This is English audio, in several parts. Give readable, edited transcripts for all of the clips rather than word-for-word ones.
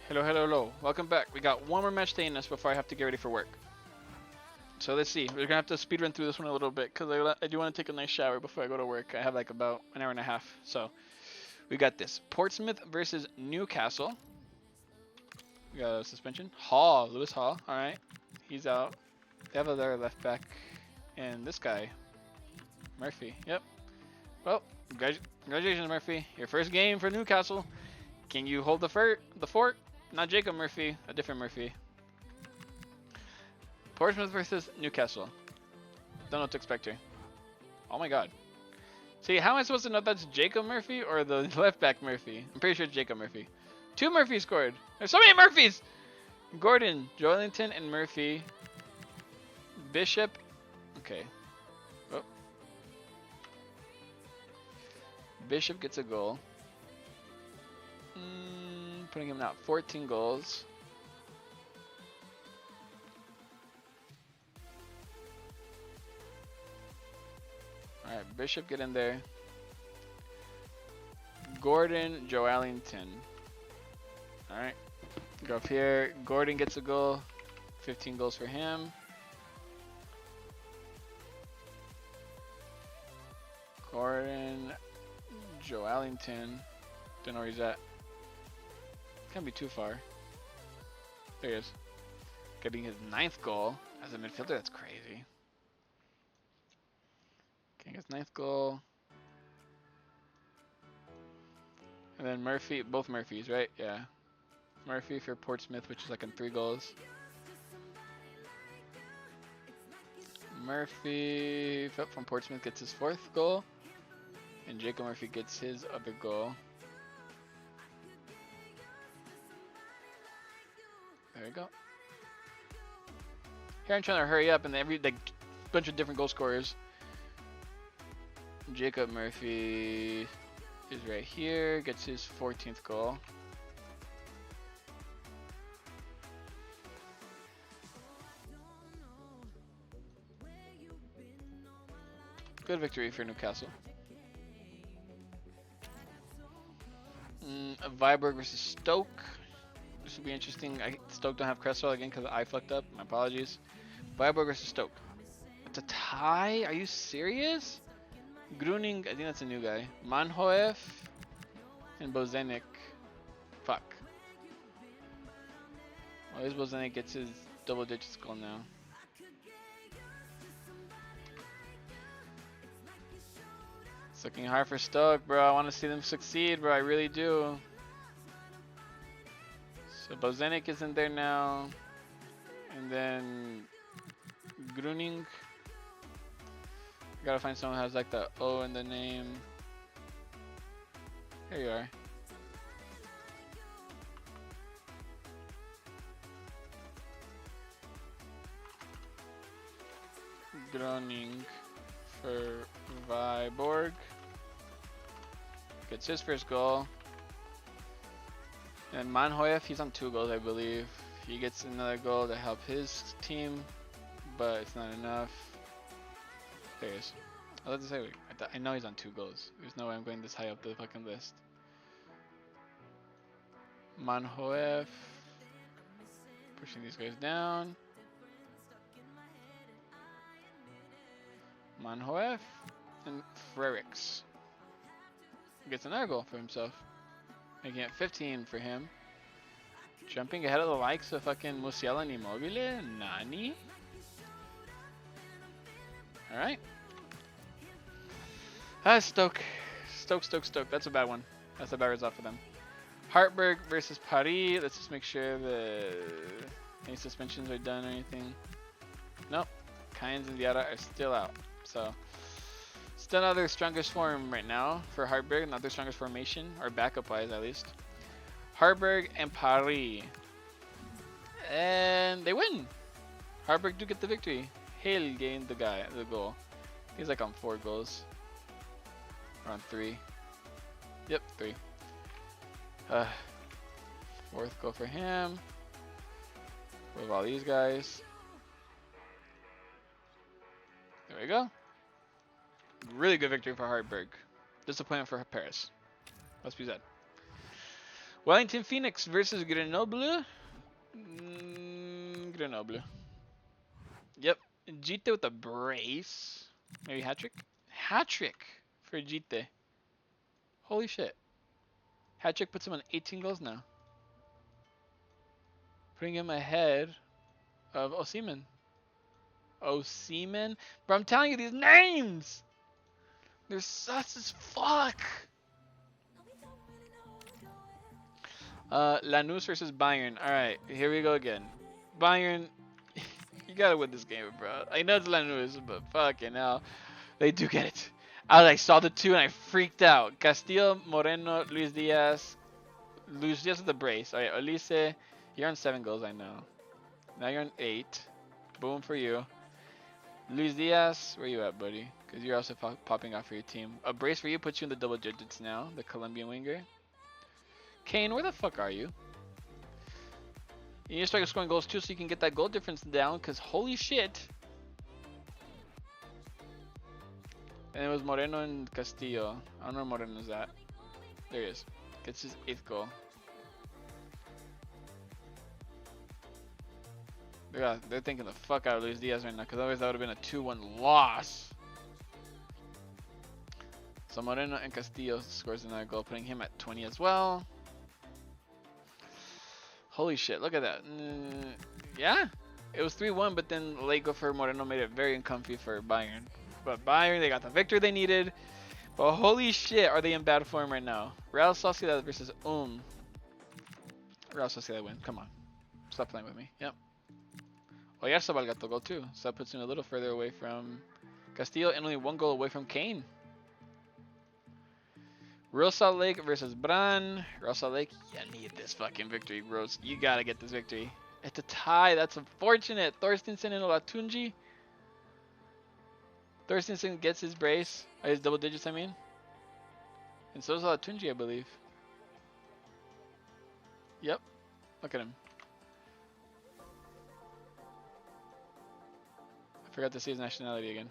Hello, hello, hello. Welcome back. We got one more match day in us before I have to get ready for work. So let's see. We're gonna have to speed run through this one a little bit because I do want to take a nice shower before I go to work. I have like about an hour and a half. So we got this. Portsmouth versus Newcastle. We got a suspension. Lewis Hall. All right, he's out. They have another left back, and this guy, Murphy. Yep. Well, congratulations, Murphy. Your first game for Newcastle. Can you hold the fort? Not Jacob Murphy, a different Murphy. Portsmouth versus Newcastle. Don't know what to expect here. Oh my god. See, how am I supposed to know if that's Jacob Murphy or the left back Murphy? I'm pretty sure it's Jacob Murphy. Two Murphys scored. There's so many Murphys! Gordon, Joelinton, and Murphy. Bishop. Okay. Oh. Bishop gets a goal. Putting him out 14 goals. Alright, Bishop get in there. Gordon, Joelinton. Alright. Go up here. Gordon gets a goal. 15 goals for him. Gordon, Joelinton. Don't know where he's at. Can't be too far. There he is. Getting his 9th goal as a midfielder. That's crazy. Getting his 9th goal. And then Murphy, both Murphys, right? Yeah. Murphy for Portsmouth, which is like in 3 goals. Murphy from Portsmouth gets his 4th goal. And Jacob Murphy gets his other goal. There we go. Here I'm trying to hurry up, and every like bunch of different goal scorers. Jacob Murphy is right here, gets his 14th goal. Good victory for Newcastle. Viborg versus Stoke. This will be interesting. Stoke don't have Cresswell again because I fucked up. My apologies. Viborg versus Stoke. It's a tie? Are you serious? Gruning, I think that's a new guy. Manhoef and Bozenik. Fuck. Well, this Bozenik gets his double digits goal now. It's looking hard for Stoke, bro. I want to see them succeed, bro. I really do. So Bozenik is in there now. And then Gruning. Gotta find someone who has like the O in the name. Here you are. Groning for Viborg. Gets his first goal. And Manhoef, he's on 2 goals, I believe. He gets another goal to help his team, but it's not enough. There he is. I was about to say, I know he's on 2 goals. There's no way I'm going this high up the fucking list. Manhoef. Pushing these guys down. Manhoef and Frerix. Gets another goal for himself. Making it 15 for him. Jumping ahead of the likes of fucking Musiala and Immobile. Nani? Alright. Stoke. Stoke. That's a bad one. That's a bad result for them. Hartberg versus Paris. Let's just make sure any suspensions are done or anything. Nope. Kynes and Diarra are still out. So, still not their strongest form right now for Hartberg. Not their strongest formation, or backup-wise at least. Hartberg and Paris. And they win. Hartberg do get the victory. Hale gained the goal. He's like on 4 goals. Or on 3. Yep, 3. 4th goal for him. With all these guys. There we go. Really good victory for Hartberg. Disappointment for Paris. Must be said. Wellington Phoenix versus Grenoble. Grenoble. Yep. Jite with a brace. Maybe hat trick. Hat trick for Jite. Holy shit. Hat trick puts him on 18 goals now. Putting him ahead of Osimhen. Osimhen? Bro, I'm telling you these names! They're sus as fuck! Lanús versus Bayern. Alright, here we go again. Bayern, you gotta win this game, bro. I know it's Lanús, but fucking hell. They do get it. I saw the two and I freaked out. Castillo, Moreno, Luis Diaz. Luis Diaz with the brace. Alright, Olise, you're on 7 goals, I know. Now you're on 8. Boom for you. Luis Diaz, where you at, buddy? Because you're also popping off for your team. A brace for you puts you in the double digits now, the Colombian winger. Kane, where the fuck are you? You need to start scoring goals too so you can get that goal difference down, because holy shit. And it was Moreno and Castillo. I don't know where Moreno's at. There he is. Gets his 8th goal. Yeah, they're thinking the fuck out of Luis Diaz right now, because otherwise that would have been a 2-1 loss. So Moreno and Castillo scores another goal, putting him at 20 as well. Holy shit, look at that. Yeah, it was 3-1, but then late goal for Moreno made it very uncomfy for Bayern. But Bayern, they got the victory they needed. But holy shit, are they in bad form right now? Real Sociedad versus Real Sociedad win. Come on. Stop playing with me. Yep. Oyarzabal got the goal too, so that puts him a little further away from Castillo and only 1 goal away from Kane. Real Salt Lake versus Bran. Real Salt Lake, you need this fucking victory, bros. You gotta get this victory. It's a tie. That's unfortunate. Thorstensen and Olatunji. Thorstensen gets his brace. His double digits, I mean. And so does Olatunji, I believe. Yep. Look at him. I forgot to see his nationality again.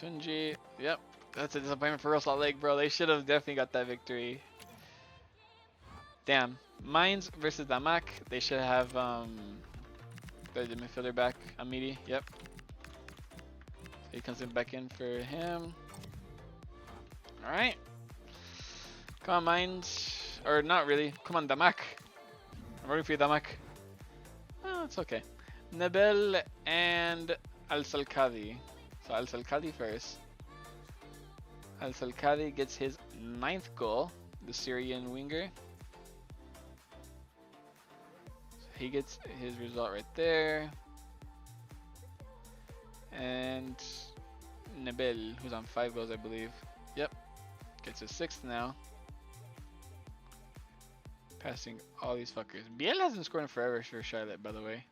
Tunji, yep, that's a disappointment for Real Salt Lake, bro. They should have definitely got that victory. Damn. Mines versus Damak. They should have the midfielder back, Amiri. Yep. So he comes back in for him. All right. Come on, Mines, or not really. Come on, Damak. I'm rooting for you, Damak. Oh, it's okay. Nebel and Al Salkadi. So Al Salkadi first. Al Salkadi gets his 9th goal, the Syrian winger. So he gets his result right there. And Nebel, who's on 5 goals, I believe. Yep, gets his 6th now. Passing all these fuckers. Biel hasn't scored in forever for Charlotte, by the way.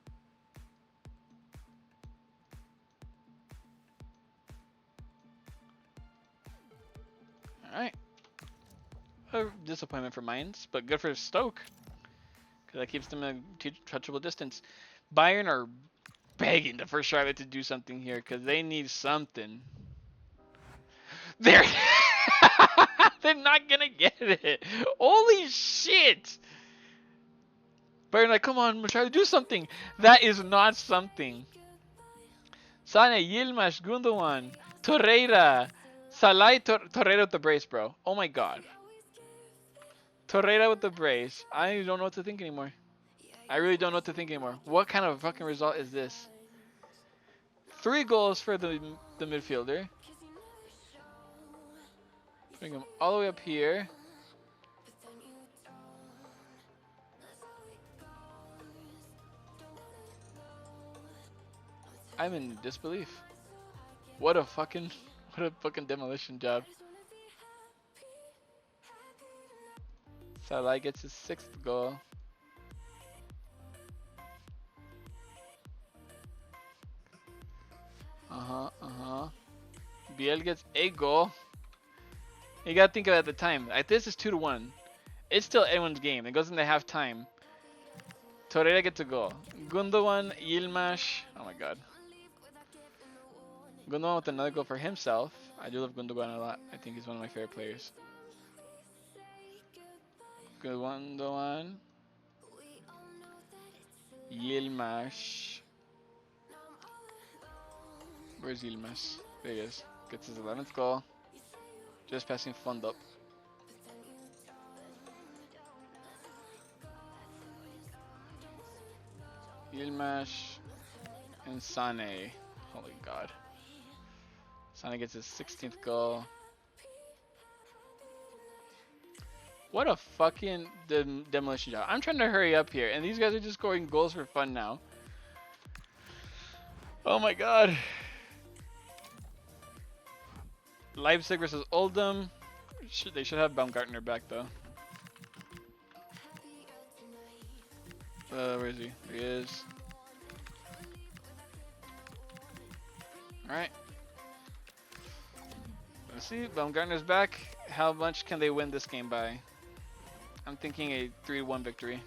Alright. A disappointment for Mainz, but good for Stoke. Because that keeps them a touchable distance. Bayern are begging the first Charlotte to do something here because they need something. They're not going to get it. Holy shit. Bayern like, come on, we'll try to do something. That is not something. Sane, Yilmaz, Gundogan, Torreira. Salai Torreira with the brace, bro. Oh my god. Torreira with the brace. I don't know what to think anymore. I really don't know what to think anymore. What kind of fucking result is this? 3 goals for the midfielder. Bring him all the way up here. I'm in disbelief. What a fucking demolition job. Salah gets his 6th goal. Biel gets a goal. You gotta think of it at the time. This is 2-1. It's still anyone's game. It goes into halftime. Torreira gets a goal. Gundogan, Yilmaz. Oh my god. Gundogan with another goal for himself. I do love Gundogan a lot. I think he's one of my favorite players. Gundogan. Yilmaz. Where's Yilmaz? There he is. Gets his 11th goal. Just passing Fund up. Yilmaz and Sane. Holy God. Sane gets his 16th goal. What a fucking demolition job. I'm trying to hurry up here, and these guys are just scoring goals for fun now. Oh my God. Leipzig versus Oldham. They should have Baumgartner back though. Where is he? There he is. Alright. Let's see. Baumgartner's back. How much can they win this game by? I'm thinking a 3-1 victory.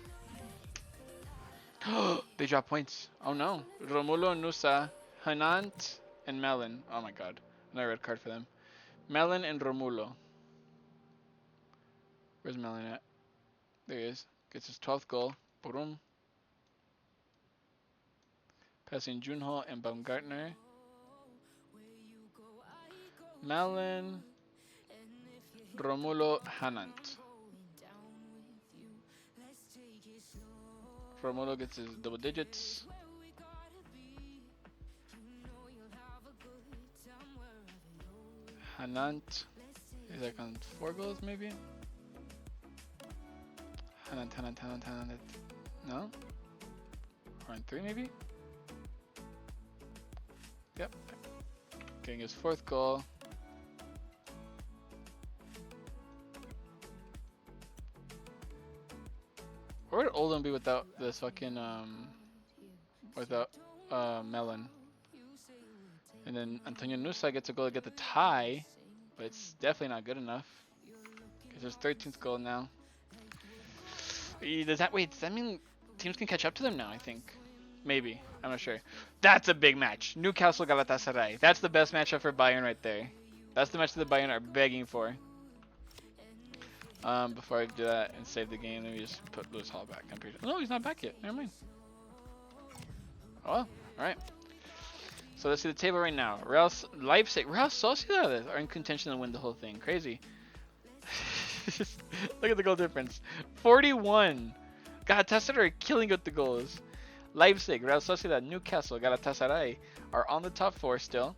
They drop points. Oh no. Romulo, Nusa, Hanant, and Melon. Oh my God. Another red card for them. Melon and Romulo. Where's Melon at? There he is. Gets his 12th goal. Boom. Passing Junho and Baumgartner. Melon, Romulo, Hanant. Romulo gets his double digits. Hanant is like on 4 goals maybe? Hanant. No? Or on 3 maybe? Yep. Getting his 4th goal. Where would Oldham be without this fucking without Melon? And then Antonio Nusa gets a goal to get the tie, but it's definitely not good enough. Because his 13th goal now. Does that mean teams can catch up to them now? I think, maybe. I'm not sure. That's a big match. Newcastle Galatasaray. That's the best matchup for Bayern right there. That's the match that the Bayern are begging for. Before I do that and save the game, let me just put Lewis Hall back. I'm pretty sure. No, he's not back yet. Never mind. Oh, well. Alright. So let's see the table right now. Real Sociedad are in contention to win the whole thing. Crazy. Look at the goal difference. 41. Galatasaray are killing with the goals. Leipzig, Real Sociedad, Newcastle, Galatasaray are on the top 4 still.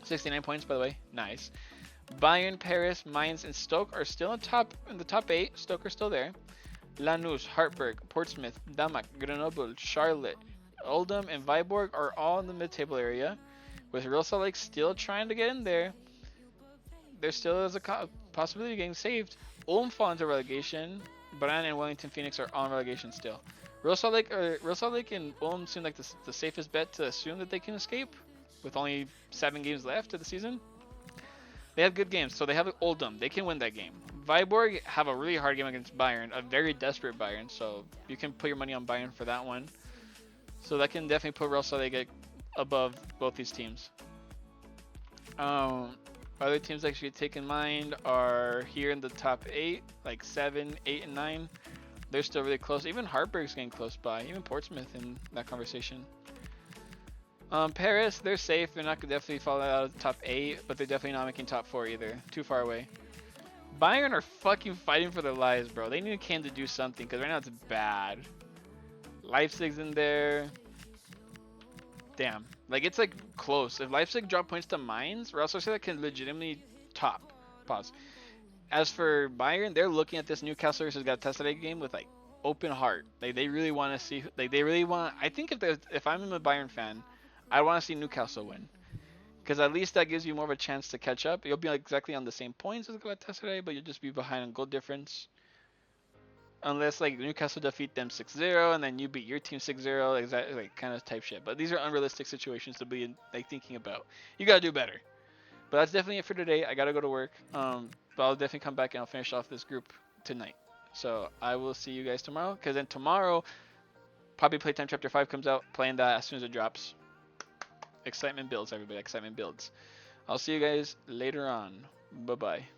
69 points, by the way. Nice. Bayern, Paris, Mainz, and Stoke are still in the top 8. Stoke are still there. Lanús, Hartberg, Portsmouth, Damak, Grenoble, Charlotte, Oldham, and Viborg are all in the mid-table area. With Real Salt Lake still trying to get in there. There still is a possibility of getting saved. Ulm fall into relegation. Brann and Wellington Phoenix are on relegation still. Real Salt Lake and Ulm seem like the safest bet to assume that they can escape. With only 7 games left of the season. They have good games, so they have Oldham. They can win that game. Viborg have a really hard game against Bayern, a very desperate Bayern, so you can put your money on Bayern for that one. So that can definitely put Real Salt Lake above both these teams. Other teams that should take in mind are here in the top 8, like 7, 8, and 9. They're still really close. Even Hartberg's getting close by. Even Portsmouth in that conversation. Paris, they're safe. They're not going to definitely fall out of the top 8, but they're definitely not making top 4 either. Too far away. Bayern are fucking fighting for their lives, bro. They need Kane to do something, because right now it's bad. Leipzig's in there. Damn. Like, it's, like, close. If Leipzig drop points to Mainz, Real Sociedad can legitimately top. Pause. As for Bayern, they're looking at this Newcastle versus Galatasaray game with, like, open heart. They really want to see... Like, they really want... I think if I'm a Bayern fan... I want to see Newcastle win. Because at least that gives you more of a chance to catch up. You'll be exactly on the same points as Galatasaray, but you'll just be behind on goal difference. Unless like Newcastle defeat them 6-0 and then you beat your team 6-0, exactly, like kind of type shit. But these are unrealistic situations to be like thinking about. You got to do better. But that's definitely it for today. I got to go to work. But I'll definitely come back and I'll finish off this group tonight. So I will see you guys tomorrow. Because then tomorrow, probably Playtime Chapter 5 comes out. Playing that as soon as it drops. Excitement builds, everybody. Excitement builds. I'll see you guys later on. Bye bye.